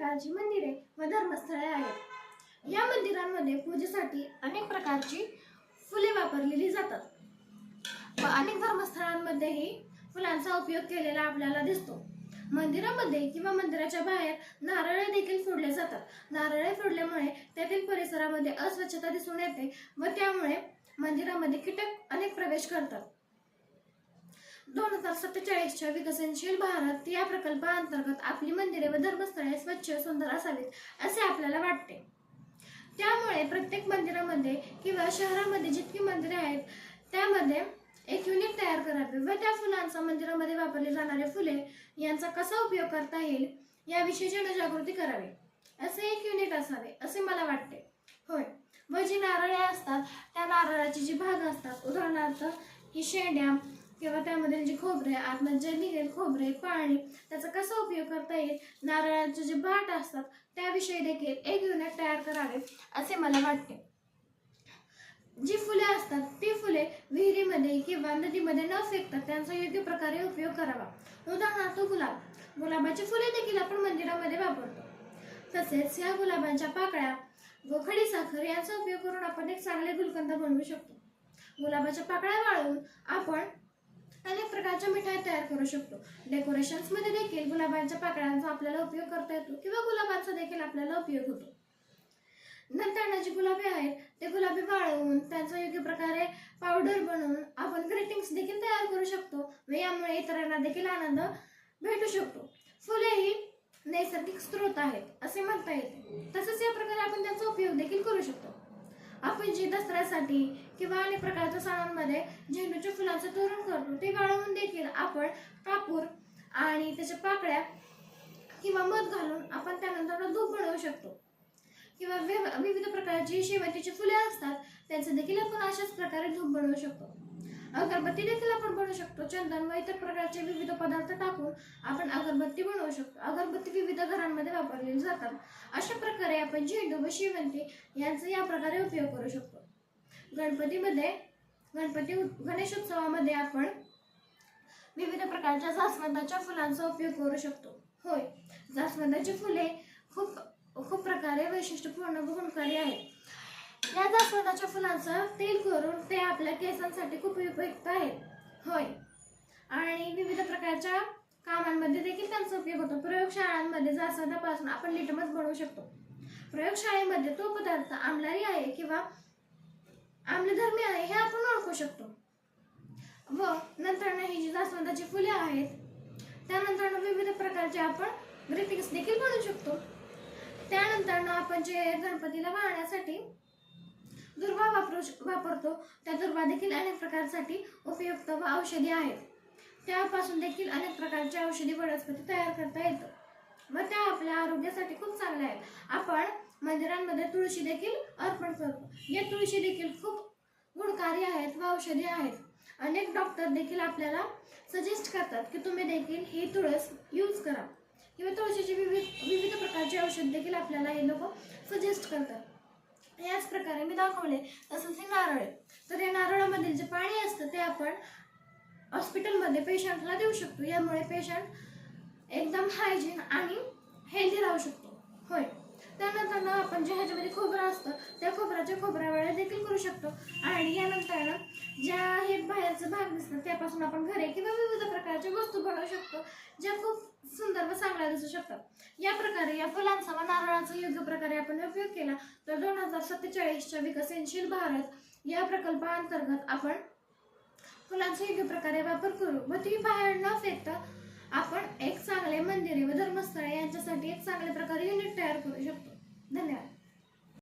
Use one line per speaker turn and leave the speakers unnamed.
प्रकारची मंदिरे व धर्मस्थळे आहेत। या मंदिरांमध्ये पूजेसाठी अनेक प्रकारची फुले वापरलेली जातात व अनेक धर्मस्थळांमध्येही फुलांचा उपयोग केलेला आपल्याला दिसतो। मंदिरामध्ये किंवा मंदिराच्या बाहेर नारळ देखील फोडले जातात। नारळ फोडल्यामुळे तेथील परिसरामध्ये अस्वच्छता दिसून येते व त्यामुळे मंदिरामध्ये कीटक अनेक प्रवेश करतात। 2047च्या विकसनशील भारत या प्रकल्पाअंतर्गत आपली मंदिरे व धर्मस्थळे स्वच्छ सुंदर असावीत असे आपल्याला वाटते। त्यामुळे प्रत्येक मंदिरामध्ये किंवा शहरामध्ये जितकी मंदिरे आहेत त्यामध्ये एक युनिट तयार करावे व त्या फुलांचा मंदिरामध्ये वापरले जाणारे फुले यांचा कसा उपयोग करता येईल याविषयी जनजागृती करावी असे एक युनिट असावे असे मला वाटते। होय, व जी नारळे असतात त्या नारळाची जी भाग असतात, उदाहरणार्थ ही शेंड्या किंवा त्यामधील जी खोबरे आतमध्ये जे निघेल खोबरे पाणी त्याचा कसा उपयोग करता येईल, नारळाचे जे भाट असतात त्याविषयी देखील एक युनिट तयार करावे असे मला वाटते। जी फुले असतात ती फुले विहिरीमध्ये किंवा नदीमध्ये न फेकता त्यांचा योग्य प्रकारे उपयोग करावा। उदाहरणार्थ गुलाबाची फुले देखील आपण मंदिरामध्ये वापरतो। तसेच या गुलाबांच्या पाकळ्या व खडीसाखर यांचा उपयोग करून आपण एक चांगले गुलकंद बनवू शकतो। गुलाबाच्या पाकळ्या वाळवून आपण अनेक प्रकारच्या मिठाई तयार करू शकतो। डेकोरेशन्स मध्ये देखील गुलाबांच्या पाकळ्यांचा आपल्याला उपयोग करता येतो किंवा गुलाबांचा देखील आपल्याला उपयोग होतो। नंतर जी गुलाबे आहेत ते गुलाबी वाळवून त्यांचा योग्य प्रकारे पावडर बनवून आपण ग्रीटिंग्स देखील तयार करू शकतो व यामुळे इतरांना देखील आनंद भेटू शकतो। फुले ही नैसर्गिक स्रोत आहेत असे म्हणता येते। तसेच या प्रकारे आपण त्यांचा उपयोग देखील करू शकतो। आपण जी दसऱ्यासाठी किंवा अनेक प्रकारच्या सणांमध्ये झेंडूच्या फुलांचे तोरण करतो ते वाळवून देखील आपण कापूर आणि त्याच्या पाकळ्या किंवा मध घालून आपण त्यानंतर धूप बनवू शकतो किंवा विविध प्रकारची शेवंतीची फुले असतात त्यांचे देखील आपण अशाच प्रकारे धूप बनवू शकतो। अगरबत्ती देखील आपण बनवू शकतो। चंदन व इतर प्रकारचे विविध पदार्थ टाकून आपण अगरबत्ती बनवू शकतो। अगरबत्ती विविध घरांमध्ये वापरली जातात। अशा प्रकारे आपण झेंडू व शेवंती यांचा या प्रकारे उपयोग करू शकतो। गणेशोत्सवामध्ये आपण विविध प्रकारच्या जास्वंदाच्या फुलांचा उपयोग करू शकतो। होय, जास्वंदाची फुले खूप प्रकारे वैशिष्ट्यपूर्ण व गुणकारी आहेत। या जास्वंदाच्या फुलांचा तेल करून ते आपल्या केसांसाठी खूप उपयुक्त आहे। होय, आणि विविध प्रकारच्या कामांमध्ये देखील त्यांचा उपयोग होतो। प्रयोगशाळांमध्ये जास्वंदापासून आपण लिटमस बनवू शकतो। प्रयोगशाळेमध्ये तो पदार्थ आम्लरी आहे किंवा आम्लधर्मी आहे हे आपण ओळखू शकतो। व नंतर ही जी जास्वंदाची फुले आहेत त्यानंतर विविध प्रकारचे आपण ग्रीटिंग्स देखील बनवू शकतो। त्यानंतर आपण जे गणपतीला वाहण्यासाठी दुर्वा वापरतो त्या दुर्वा देखील अनेक प्रकारसाठी उपयुक्त व औषधी आहेत। त्यापासून देखील अनेक प्रकारच्या औषधी वनस्पती तयार करता येतात व त्या आपल्या आरोग्यासाठी खूप चांगल्या आहेत। आपण मंदिरांमध्ये तुळशी देखील अर्पण करतो। या तुळशी देखील खूप गुणकारी आहेत व औषधी आहेत। अनेक डॉक्टर देखील आपल्याला सजेस्ट करतात की तुम्ही देखील ही तुळस यूज करा किंवा तुळशीचे विविध प्रकारचे औषध देखील आपल्याला हे लोक सजेस्ट करतात। याच प्रकारे मी दाखवले तसंच हे नारळ आहे, तर या नारळामधील जे पाणी असतं ते आपण हॉस्पिटलमध्ये पेशंटला देऊ शकतो। यामुळे पेशंट एकदम हायजीन आणि हेल्दी राहू शकतो। होय, त्यानंतर आपण जे ह्याच्यामध्ये खोबरं असतं त्या खोबऱ्याच्या खोबऱ्यावळ्या देखील करू शकतो आणि यानंतर ज्या हे बाहेरचे भाग दिसतात त्यापासून आपण घरे किंवा विविध प्रकारच्या वस्तू बनवू शकतो ज्या खूप सुंदर व चांगल्या दिसू शकतात। या प्रकारे या फुलांचा व नारळाचा योग्य प्रकारे आपण उपयोग केला तर 2047च्या विकसनशील भारत या प्रकल्पाअंतर्गत आपण फुलांचा योग्य प्रकारे वापर करू व ती बाहेर न फेकता आपण एक चांगले मंदिरे व धर्मस्थळे यांच्यासाठी एक चांगल्या प्रकारे युनिट तयार करू शकतो। धन्यवाद।